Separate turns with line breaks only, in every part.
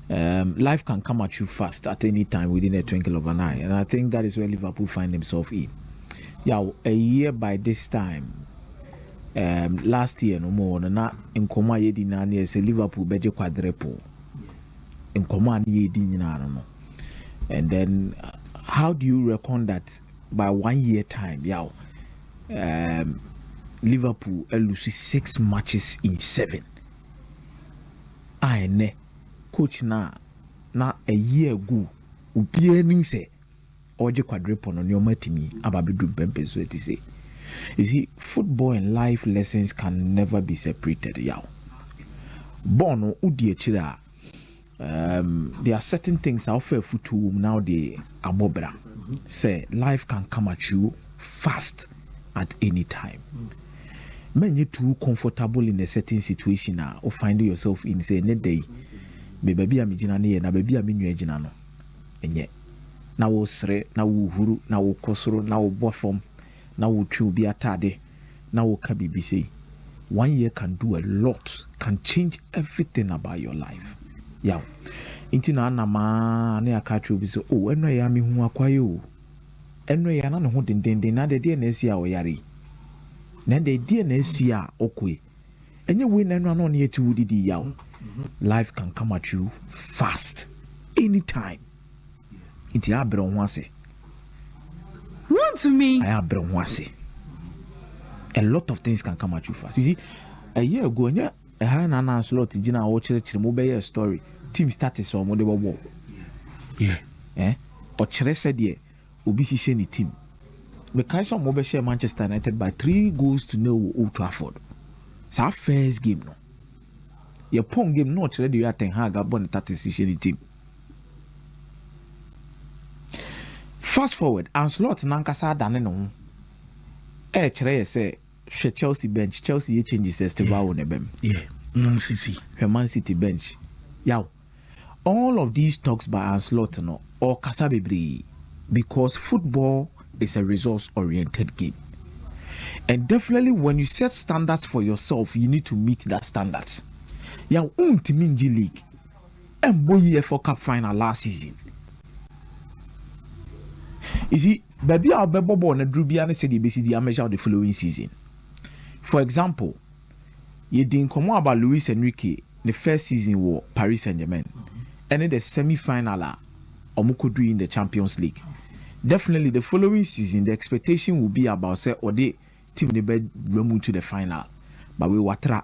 life can come at you fast at any time within a twinkle of an eye, and I think that is where Liverpool find themselves in. Yeah, a year by this time, last year no more, na in Koma yedi na ni say Liverpool beje quadruple. In Koma ni yedi na no. And then, how do you reckon that by 1 year time, Liverpool loses 6 matches in 7? Arne, coach na a year ago, ubi say, oje quadruple on your matimi, ababidu bempe so to say. You see, football and life lessons can never be separated, Bono udi chira. There are certain things I offer football now they abobra. Say life can come at you fast at any time. When you're too comfortable in a certain situation or find yourself in say net day, baby I'm jinani na baby I'm in jinano. And yet now we sre, now we huru, now we kosoro, now we bottom, now we chew be atade, now we kabi be say 1 year can do a lot, can change everything about your life. Yeah, intina na ma na akacho bi so oh eno ya mi hu akwaye o eno ya na ne ho dendenden na de na esi a oyare na de na esi a okwe enye we na no na yeti wudidi yaw. Life can come at you fast anytime. Inti abre ho ase
run to me
I abre ho ase. A lot of things can come at you fast. You see, a year ago nya a high na slot jina wo chire mo be story team status or mo de wo or chere said ye obi hihye ni team me kai so mo be share Manchester United by 3-0 Old Trafford. Sa first game no ye pon game no chere de you Ten Hag abon status hihye ni team. Fast forward and slot na nkasa dane no chere ye say Chelsea bench Chelsea changes Esteban on them.
Man City.
Man City bench. Yow. All of these talks by Anslot no or Kasabebri because football is a results-oriented game. And definitely when you set standards for yourself, you need to meet that standards. Yow Minji League and boy for Cup final last season. You see, baby our bebo on a drubiane said the measure the following season. For example, you didn't come about Luis Enrique the first season war Paris Saint-Germain and then the semi-final Omukudri in the Champions League. Definitely the following season the expectation will be about say or the team the bed move to the final. But we watra.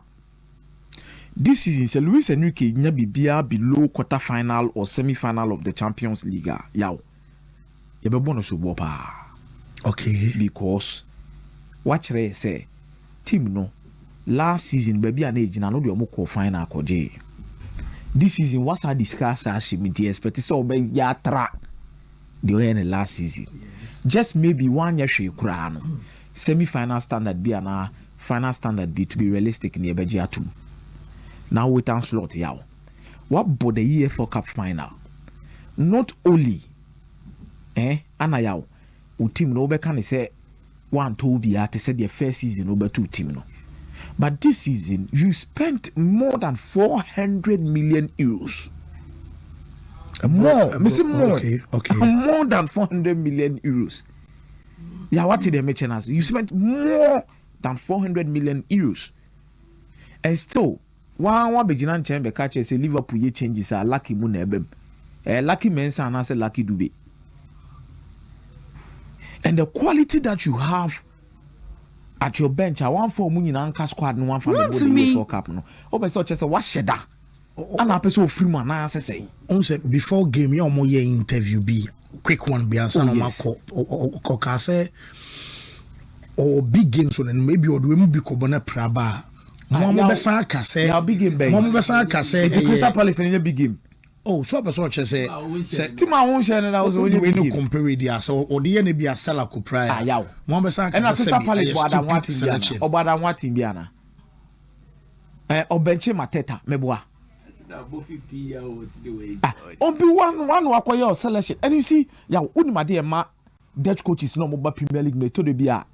This season say Luis Enrique be below quarter final or semi-final of the Champions League. Yow. You be bonus
Okay.
Because what say team no last season baby an age na no de omoko final koje. This season what's our discuss as she me expect so be ya tra the way last season. Just maybe 1 year she kura no. Semi-final standard be na final standard be to be realistic in the atum. Now we turn slot yaw. What but the year for cup final? Not only anayaw u team no be can say 1-2 be at said the first season over 2 team no. But this season, you spent more than 400 million euros. More.
Okay.
More than 400 million euros. Yeah, what did they mention us? You spent more than 400 million euros. And still, one beginan chamber catch say Liverpool ye changes are lucky munebem. Lucky mensa and I say lucky dube. And the quality that you have at your bench, I want for Muni Anka squad, no one from the for cup. No, oh, such as a wash shedda. And I person free man, I say.
Before game, you more interview be quick one be answer no ma ko say or big games and maybe or we be ko bona praba. Mo be san ka say.
Ya big game be.
Mo be san ka say.
Crystal Palace in a big game.
Oh, so person say
team I won't share that was only
we compare with the so or the be a Salah ko prior.
Yaw.
Mo be san
ka say.
And
Crystal Palace boada watin biana. Oboada watin biana. Obenche Mateta meboa.
About 50 years old the way.
On be one wakoye selection. And you see, yeah, unimade ma Dutch coaches no mobile Premier League me to the bia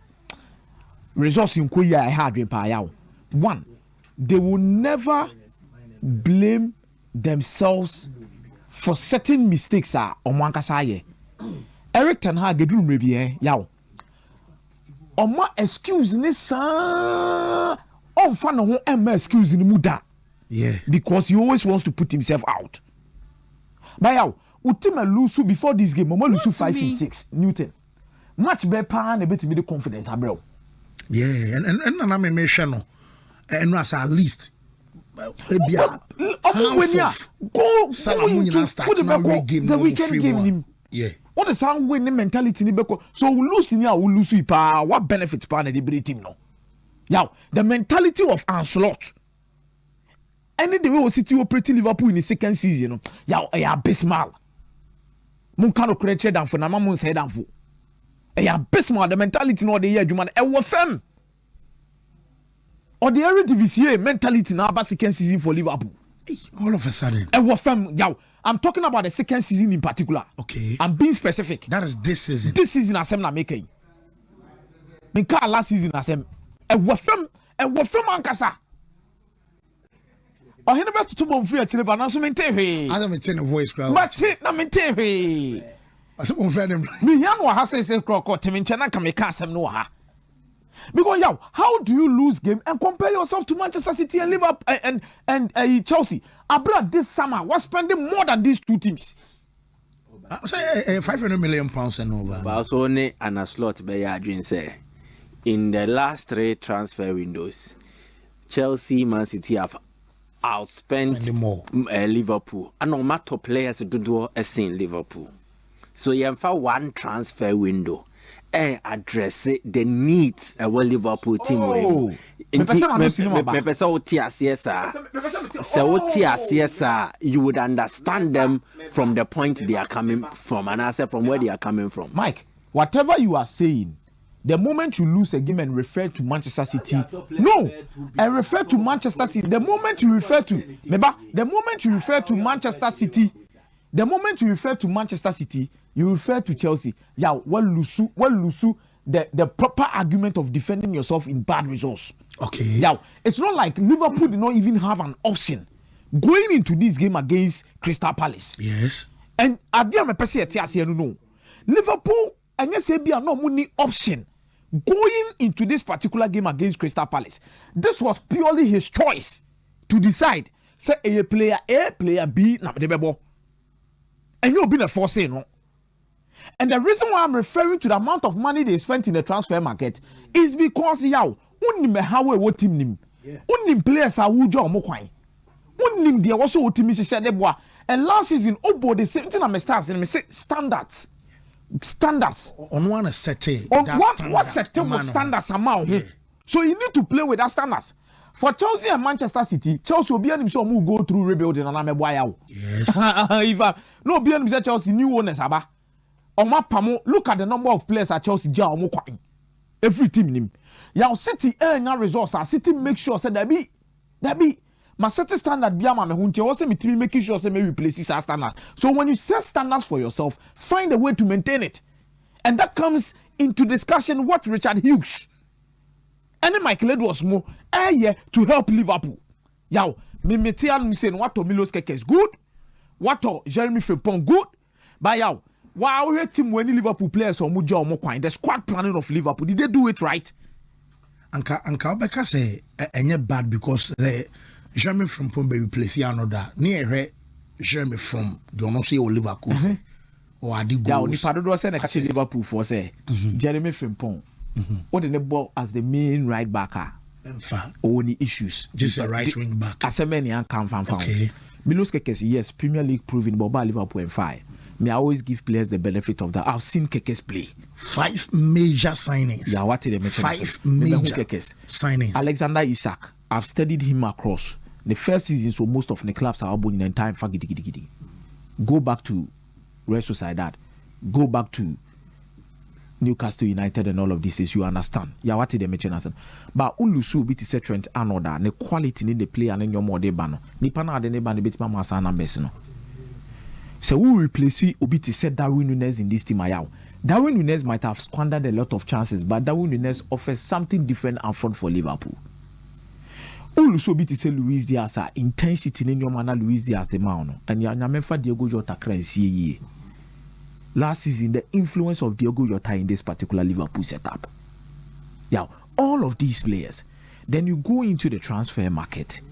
resource in Korea I had pa yaw. One, they will never blame themselves for certain mistakes are omo ankasa ye Eric Ten Hag eduru mrebie yawo omo excuse ni sa onfa no ho emma excuse ni muda because he always wants to put himself out but yawo ultima lose before this game omo lose 5-6 Newton match be pa na betimi the confidence abrew
and na me hwe no and as at least ebia
go
Salah munyina start na game
the weekend game what the sound winning mentality ni beko so we lose ni we lose pa what benefit pa na the team no yeah the mentality of Ancelotti any the way we City operate Liverpool in the second season no yeah abysmal mun kan okreche dan for na mun say dan for abysmal the mentality no the year adwuma e wo fam or the Eredivisie mentality now about second season for Liverpool.
All of a sudden.
I'm talking about the second season in particular.
Okay.
I'm being specific.
That is this season.
This season as I'm not making. Minka last season as I'm a wafem ankasa. Oh, he never to bomb free actually, but now so maintain.
I don't maintain a voice crowd.
But na maintain.
As one friend.
Me yan wa ha say crocodile teminchana ka make asem no ha. Because how do you lose game and compare yourself to Manchester City and Liverpool and Chelsea? Abroad this summer was spending more than these two teams.
Say 500 million pounds and over.
But also only an a slot by Adrian say in the last 3 transfer windows, Chelsea, Man City have outspent
more.
Liverpool. And no matter players do as in Liverpool. So you have one transfer window. And address the needs of a Liverpool team. You would understand them from the point they are coming from, and I said from where they are coming from.
Mike, whatever you are saying, the moment you lose a game and refer to Manchester City, and refer to Manchester City. The moment you refer to Manchester City. The moment you refer to Manchester City, you refer to Chelsea. The proper argument of defending yourself in bad results.
Okay.
It's not like Liverpool did not even have an option going into this game against Crystal Palace.
Yes.
And Liverpool and yes, no money option going into this particular game against Crystal Palace. This was purely his choice to decide. Say A, player B, na debebo. And you've been a force, no. And the reason why I'm referring to the amount of money they spent in the transfer market is because unim how what team nim. Unim players are who job mokwan. Unim there also what team is and last season obo the same thing I'm stars and me say standards.
On one setting.
What setting was standards amount. So you need to play with that standards. For Chelsea and Manchester City, Chelsea will be able to go through rebuilding and I'm a
yes.
If no be able to Chelsea new owners aba. Look at the number of players at Chelsea. Every team nim. City now resource. City make sure say there be my certain standard be ama me hunti. Also me team making sure say me replace our standard. So when you set standards for yourself, find a way to maintain it, and that comes into discussion. What Richard Hughes and Michael Edwards more to help Liverpool. Me saying what to Milos Keke is good, what to Jeremy Frimpong good, but wow, your team when Liverpool players or Muja or Mokwine, the squad planning of Liverpool, did they do it right?
Anka Beka say any bad because Jeremy Frimpong be replace another near Jeremy from do not say Liverpool or Adi goals.
If I don't say Liverpool for say Jeremy Frimpong. What the ball as the main right backer? Only issues.
Just a right wing back.
As a many can found.
Okay.
Milos Kekes, yes, Premier League proving Boba Liverpool and 5. May I always give players the benefit of that. I've seen Kekes play.
5 major signings.
Yeah, what did they mention?
5 major signings.
Alexander Isak, I've studied him across the first season, so most of the clubs are in the time for giddy. Go back to Real Sociedad. Go back to Newcastle United and all of this is you understand. Yeah, what did they mention? But Ulusu bit is a Trent Arnold, the quality in the player and your more de bano. Nipana de neba bit mama sana mesno. So who replace Obiti said Darwin Núñez in this team ayaw. Darwin Núñez might have squandered a lot of chances, but Darwin Núñez offers something different up front for Liverpool. Also be to say Luis Diaz intensity in your manner Luis Diaz the man and Yanamefa Diogo Jota crazy. Last season, the influence of Diogo Jota in this particular Liverpool setup. Yeah, all of these players. Then you go into the transfer market.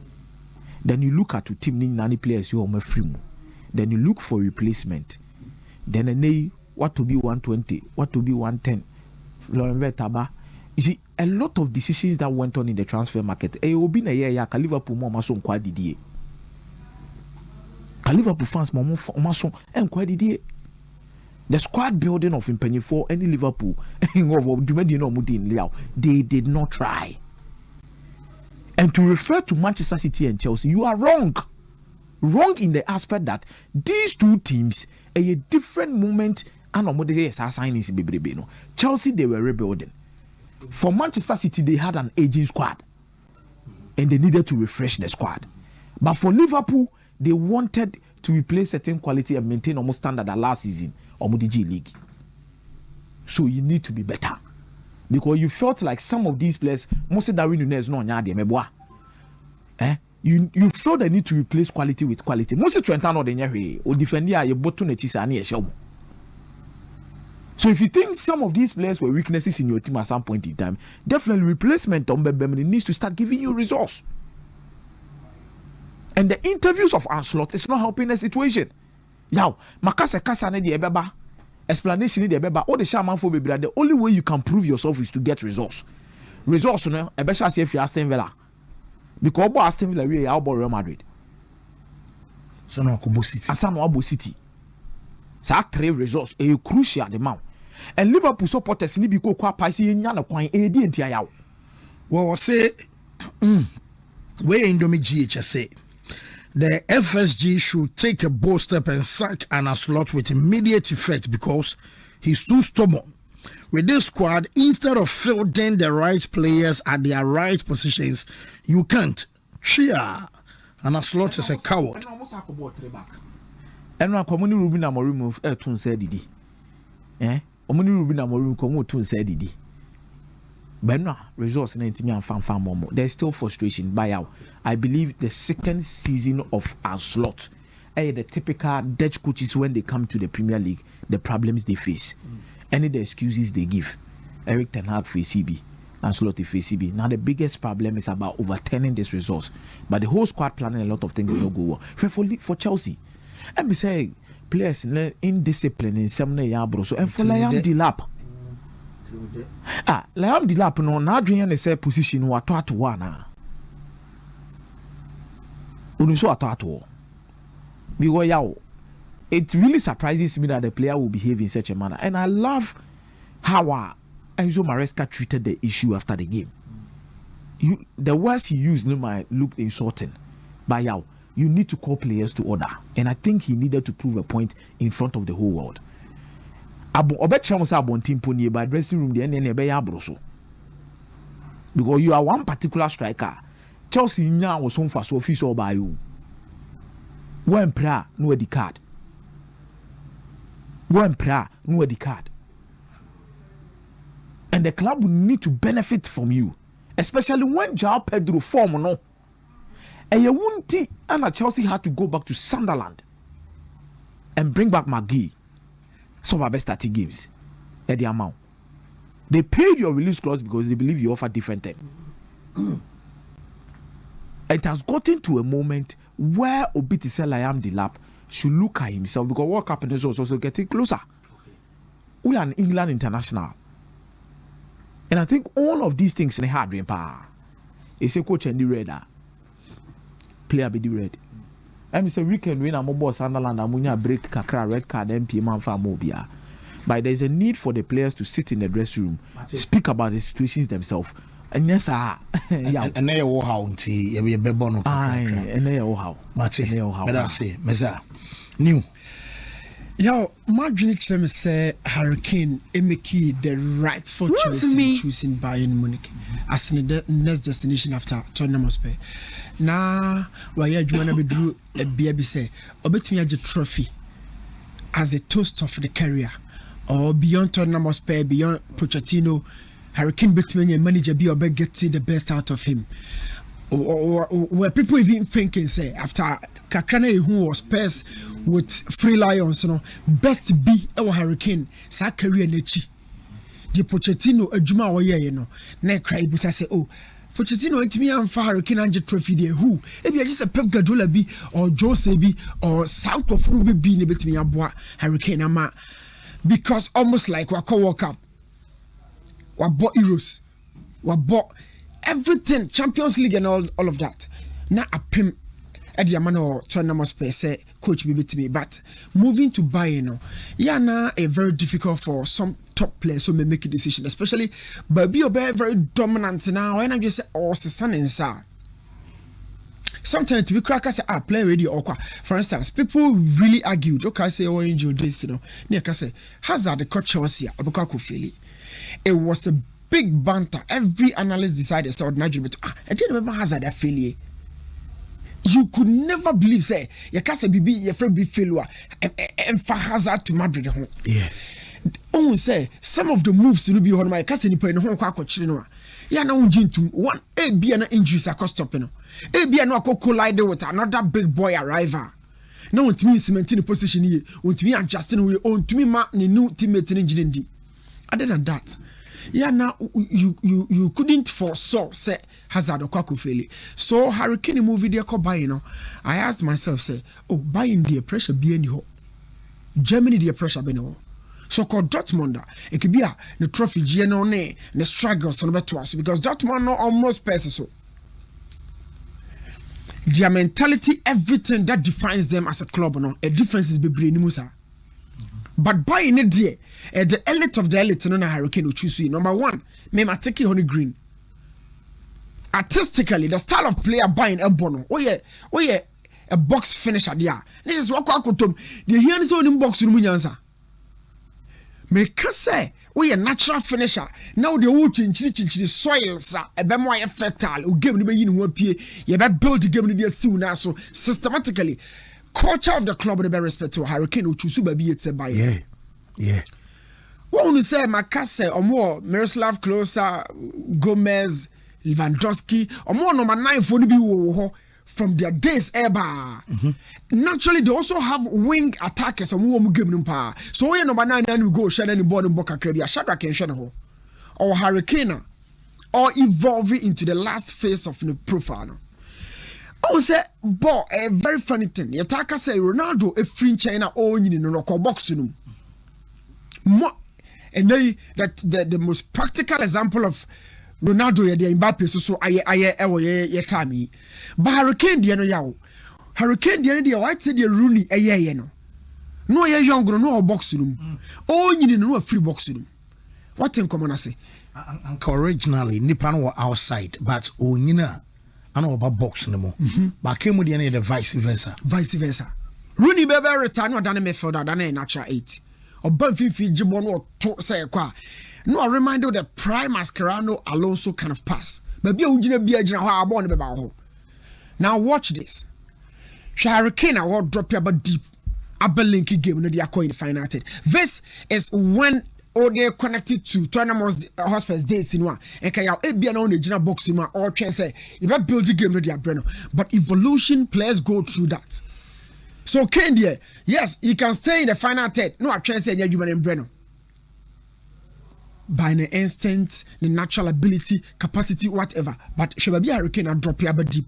Then you look at the team nani players you are free. Then you look for replacement. Then what to be 120, what to be 110. You see, a lot of decisions that went on in the transfer market. Liverpool Liverpool fans the squad building of Impany for any Liverpool they did not try. And to refer to Manchester City and Chelsea, you are wrong. Wrong in the aspect that these two teams a different moment and Chelsea they were rebuilding. For Manchester City, they had an aging squad and they needed to refresh the squad. But for Liverpool, they wanted to replace certain quality and maintain almost standard at last season or G League. So you need to be better. Because you felt like some of these players, most of the you feel the need to replace quality with quality. Most of Trentano or defend your bottom. So if you think some of these players were weaknesses in your team at some point in time, definitely replacement needs to start giving you results. And the interviews of Ancelotti is not helping the situation. Now, Makasa Kasa ne the ebeba explanation the ebeba all the shaman for baby. The only way you can prove yourself is to get results. Results, no, especially if you Aston Villa. Because Aston Villa we are Real Madrid.
So no Kobo City.
Asano Abo City. So 3 results a crucial the amount. And Liverpool supporters ni bi ko kwa paisi nya na kwan e di entia yawo.
Well, say where Indomie GH say the FSG should take a bold step and sack an Ancelotti with immediate effect because he's too stubborn. With this squad, instead of fielding the right players at their right positions, you can't. Shia. And Ancelotti is a coward.
And now, Community Rubin Amorim of Ertun said, Didi. Omuni Rubin Amorim Comotun said, Didi. But now, results in me and fan more. There's still frustration. By out. I believe the second season of Ancelotti, the typical Dutch coaches when they come to the Premier League, the problems they face, any the excuses they give. Eric Ten Hag for CB, Ancelotti for CB. Now the biggest problem is about overturning these results. But the whole squad planning a lot of things don't go well. For Chelsea, and we say players indiscipline in some yabro. So and for Liam Delap. Liam Delap no na adwene ne say position wa to one. Because it really surprises me that the player will behave in such a manner. And I love how Enzo Maresca treated the issue after the game. The words he used might look insulting. But you need to call players to order. And I think he needed to prove a point in front of the whole world. By dressing room, because you are one particular striker. Chelsea now was home for so official by you. One prayer, no the card. One prayer, no the card. And the club will need to benefit from you, especially when João Pedro form no. And you won't and Chelsea had to go back to Sunderland and bring back McGee. Some of our best 30 games at the amount. They paid your release clause because they believe you offer different time. It has gotten to a moment where Obiti Liam Delap should look at himself because World Cup is also getting closer. We are an England international. And I think all of these things in a hard dream power. It's a coach and the red. Player be the red. And it's a weekend when I'm about Sunderland, I'm going to break Kakra red card MP man for Mobia. But there's a need for the players to sit in the dressing room, speak about the situations themselves. And yes, sir.
And they will how to be a bebono.
And they will how.
Mate, but I say, Meza, new.
Yo, my dream say Hurricane Emeki the rightful choice in choosing Bayern Munich as the next destination after Tottenham Hotspur. Now, why you wanna be drew a baby say, obet me a trophy as a toast of the career or beyond Tottenham Hotspur, beyond Pochettino. Hurricane Batman manager be or getting the best out of him. were people even thinking say after Kakrana who was Spurs with Free Lions, best be our Hurricane, sa career nechi. The Pochettino adwuma woye ye no na cry busa say oh Pochettino etimi amfa Hurricane anje trophy there who e be just a Pep Guardiola bi or Jose bi or South of Ruby bi ne betimi aboa Hurricane ama because almost like wako World Cup wabo Euros wabo everything Champions League and all of that na apem Eddie Amano Tottenham say coach be betimi but moving to Bayern na a very difficult for some top players so may make a decision, especially but be very dominant now. And I just say, oh, son and sa. Sometimes to be crackers are play radio or for instance, people really argued. Okay, I say, oh, enjoy this, Near say, Hazard the coach Chelsea, Abukaku Philly. It was a big banter. Every analyst decided, so Nigeria, but I didn't remember Hazard affiliate. You could never believe, say, your case be your friend be failure and for Hazard to Madrid home.
Yeah.
Oh, say some of the moves to be on my cousin in home quack. Yeah, now into one a be an injuries are stopping. A be an collide with another big boy arrival. Now it means maintaining position here, to me adjusting we own to me mark new teammate in engineering. Other than that, yeah, now you couldn't foresaw say Hazard or Kwakufeli. So Hurricane movie there called buying. I asked myself, say, oh, buying the pressure be any ho. Germany the pressure be no. So called Dortmund, it could be the trophy GNO the struggles on to us because Dortmund no almost passes so. Their mentality, everything that defines them as a club, a difference is between Musa. But by in a day, the elite of the elite, no Hurricane will choose you. Number one, I take it on the green. Artistically, the style of player buying a bono. Oh yeah, a box finisher there. This is what I could tell. The here is only box in Munyanza. Make say we a natural finisher. Now the wood in the soils a be more fertile. Who give me in one pie. You better build the game the soon now. So systematically, culture of the club with respect to Hurricane who choose to be it's a buy.
Yeah.
What want to say Makase or more Miroslav Klose, Gomez, Lewandowski or more number 9 for the be from their days ever. Naturally, they also have wing attackers and who give them power. So when number 9 we go share any ball in Boca Caribbean, Shadrack and Shanaho, or Hurricane, or evolving into the last phase of the profile. I would say, but a very funny thing. The attacker say Ronaldo a free China all in the local boxing. And they that the most practical example of Ronaldo ya the Mbappe so aye time but Hurricane dia no yawo Hurricane dia no white say the Rooney aye no ye young no box room all nyini no free box room what in common say
originally nipa no outside but onyina ana oba box no mo but came with the vice versa
Rooney be return no than midfielder than natural 8 oba fifi jibo no to say kwa. No, I remind you the prime Mascherano Alonso kind of pass. But be now watch this. Hurricane I will drop you about deep. Linky game no they coin final. This is when all they connected to Tottenham Hotspur's days in one. And can you be an only general boxing or chance say if I build the game no they Breno. But evolution players go through that. So Kane, yes, you can stay in the final third. No, I chance say you in Breno. By the instinct, the natural ability, capacity, whatever. But she will be a Hurricane and drop here deep.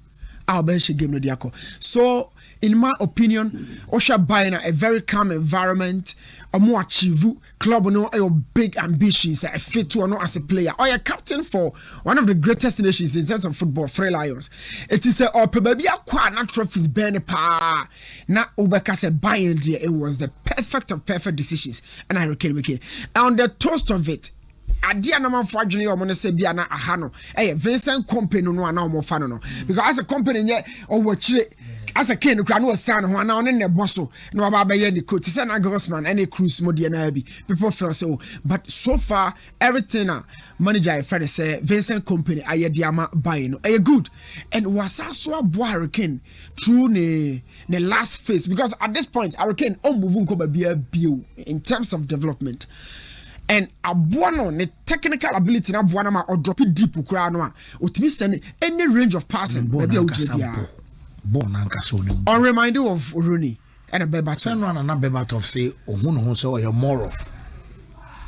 Our bench game no diako. So, in my opinion, Osha buying a very calm environment, a more achieve club no a big ambitions, a fit to or not as a player, or a captain for one of the greatest nations in terms of football, Free Lions. It is a probably a quite not trophies burn pa. Now Ubeka said buying there, it was the perfect of perfect decisions, and Hurricane making. And on the toast of it. Adia na man for adwene o mo se bia na aha no Vincent company no ana o mo fa no because as a company nye o wo chire as a Kane kra no san ho ana on ne boso na ba ba ye ni coach say na Grossman any cruise mo de na bi people feel so but so far everything manager Fred say Vincent company aye dia ma buy no good and was so Hurricane through the last phase because at this point Hurricane on move nko ba bia bio in terms of development. and abono ne technical ability na abono ma or drop it deep kura no a otimi send any range of passing maybe
born ankaso no
on reminder of Rooney and a Berbatov.
Sen no na Berbatov say ohun so you're more of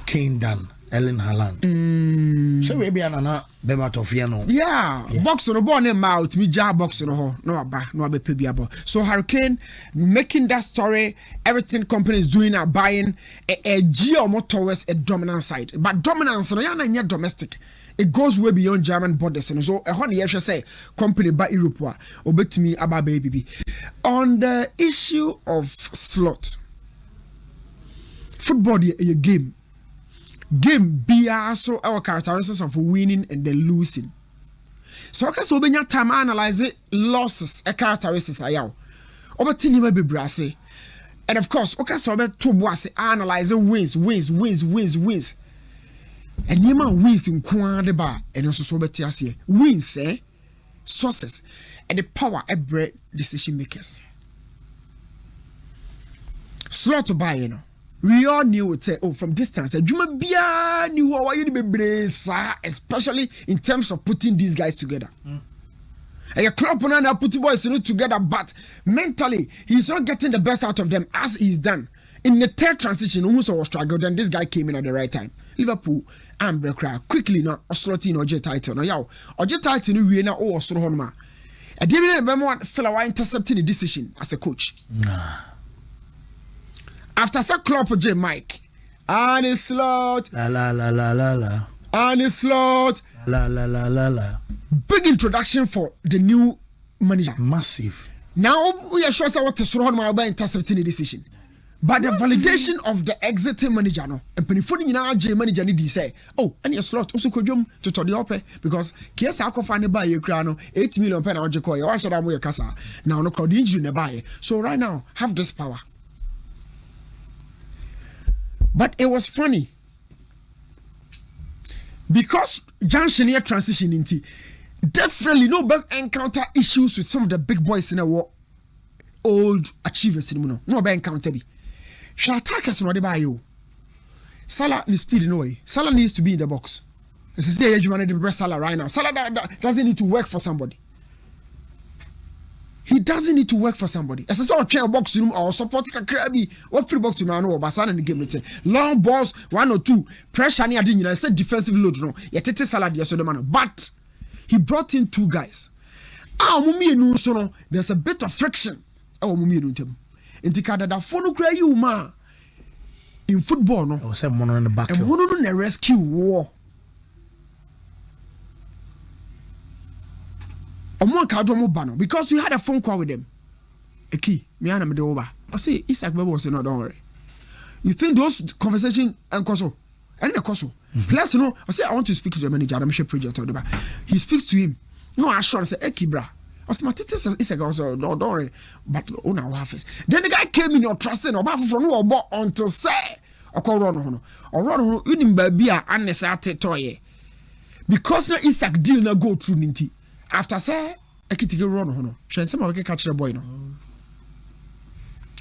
Kane than Erling Haaland. So we be anana Berbatov here no.
Yeah, box no ball na mouth me jar box no ho no aba no abepe biabo. So Harry Kane making that story, everything company is doing are buying a geo towards a dominant side. But dominance no ya na domestic. It goes way beyond German borders and so I should say company by Europe obetimi aba baby. On the issue of slot, football a game be also our characteristics of winning and then losing. So okay, so when you time analyze it, losses a characteristics are yaw. Obetini may be brassy. And of course, okay, so about two boys analyze wins. And you man wins in the bar and also so better wins, sources and the power of bread decision makers. Slot to buy, you know. We all knew would say, oh, from distance, knew how you be especially in terms of putting these guys together. And your club now putting boys together, but mentally he's not getting the best out of them as he's done. In the third transition, almost was struggled, then this guy came in at the right time. Liverpool and Brekra quickly now slotting OJ title. Now, yo, OJ title we now all sort of ma. I didn't remember Salah intercepting the decision as a coach. After some club J Mike, Arne slot, Arne slot, big introduction for the new manager.
Massive.
Now we are sure what to sort of by intercepting the decision. But the validation of the exiting manager, no, and penifoni na J manager ni say, oh, and your slot also could to the open because Kiesa Akofane buy your crown, 8 million pen on Jacoy, or should I wear casa? Now no crowd injury in buy. So right now, have this power. But it was funny because Junction here transition into definitely no back encounter issues with some of the big boys in the war, old achievers in no back encounter be. Shall attack us not by you. Salah needs speed in way. Salah needs to be in the box. As I say, you want to press Salah right now. Salah doesn't need to work for somebody. He doesn't need to work for somebody. As I saw a box room or support a crabby or free box room or Basan in the game. Long balls, 1 or 2. Pressure near dinner. I said defensive load. No, yet it is Salah so the man. But he brought in 2 guys. There's a bit of friction. In phone cry you ma in football no
or someone on the back
and one on the rescue war because you had a phone call with them a key me and me over I say Isaac Bebo was not don't worry you think those conversation and koso and the koso plus you know I say I want to speak to the manager I'm sure project he speaks to him no I sure say Ekibra is a also don't worry, but on our office. Then the guy came in your trusting or from no about until say or call run or run in baby unnecessary toy because no Isaac deal na go through ninty after say a kitty run on some of catch the boy no.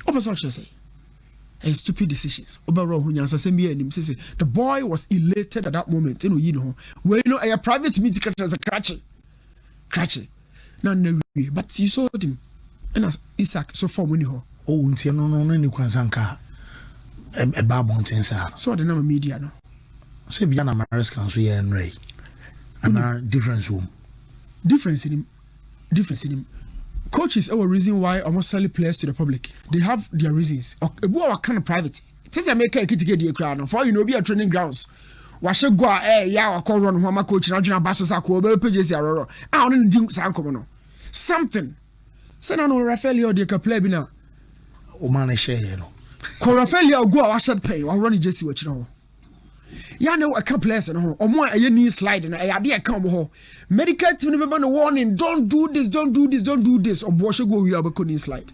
Opposite say and stupid decisions. Overall, the boy was elated at that moment. You know, where you know a private meeting as a cratchy. No, but you saw him. And Isaac so far when you
oh, no, Kwanzanka a bad mountain, sir.
So the number media no.
Say Viana Maris Council here and Ray. And a difference room. Difference in him.
Coaches are a reason why almost sell players to the public. They have their reasons. What kind of private? Since I make a kid to get the crowd, for you know, be a training grounds. Washe go ya call run home coach na jina baso sa ko be pages ya roro a on di san komo no something say na no Rafael de ka play bi na
o man share no
ko Rafael go a washed pay wa run Jesse wa kire ho ya na a ka players no ho omo aye ni slide na ya de e ka ho medical team no be ban warning don't do this obo she go wi abako ni slide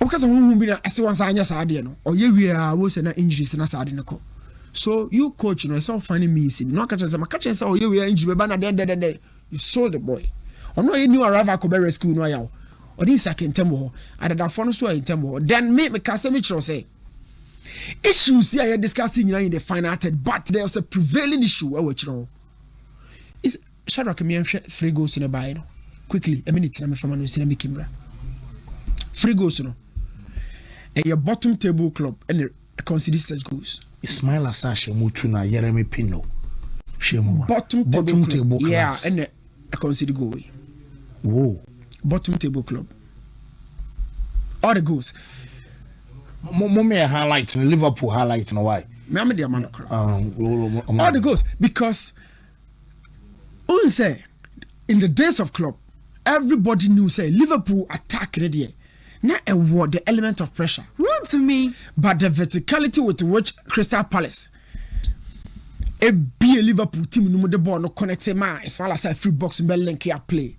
o ka sa hu bi na ase wan sa anya sa de no o ye wi a wo se na injuries na sa de no ko. So you coach, you know, it's all finding me. No catch us. My catch us. Oh, you are injured. But then you sold the boy. Or no, you knew arrive at Kobe rescue. No, ya. Or this second tempo. I did that phone so in tempo. Then make me cast a say. issues here you're discussing in the final third, but there's a prevailing issue. Is Shadrack me 3 goals in a buy quickly a minute I'm from an cinema Kimbra 3 goals no and your bottom table club and consider such goals.
Ismail Asashe Mutuna Jeremy Pino
bottom table club. Yeah,
class.
and I consider go away.
Whoa.
Bottom table club. All the goals.
Mommy highlights in Liverpool highlights no why?
All the goals because say in the days of club, everybody knew say Liverpool attack ready. Not a word, the element of pressure.
What to me?
But the verticality with which Crystal Palace a be a Liverpool team no the ball no connect man as well as a free box and link here play.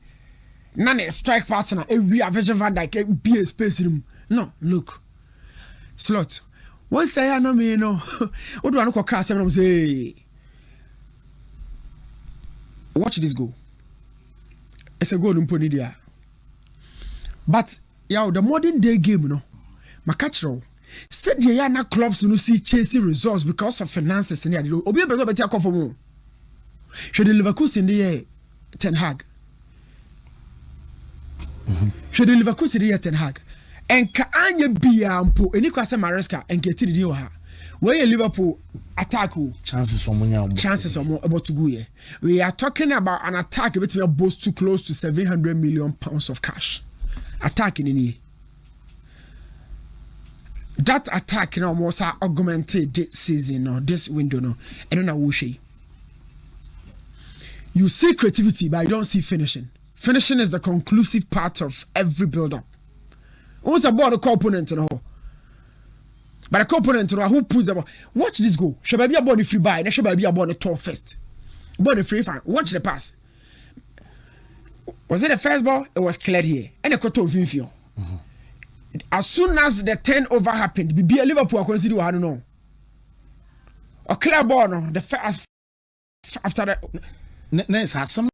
None a strike partner a we have Van Dijk be a space room. No, look. Slot. Once I know me no what do I know cast and say watch this goal. It's a goal in Ponidia. But yeah, the modern day game, you know, my catcher said yeah, na clubs no see chasing results because of finances and yeah, obi better better come for more. Should the Liverpool in the Ten Hag? Should the Liverpool in the Ten Hag? And ka anya bia mpo eni kwase Maresca and get the deal ha. Where Liverpool attack
chances
about to go here. We are talking about an attack between both too close to 700 million pounds of cash. Attacking in here. That attack you know was augmented this season or this window no. I don't know who she. You see creativity, but you don't see finishing. Finishing is the conclusive part of every build-up. Who's about the component in the whole? But a component who puts about watch this go. Should I be about the free buy? Should I be about the top first? About the free fan. Watch the pass. Was it the first ball? It was cleared here. And a cut off Vinfio. As soon as the turnover happened, be a Liverpool consider I don't know. A clear ball no, the first after that.
Nice has some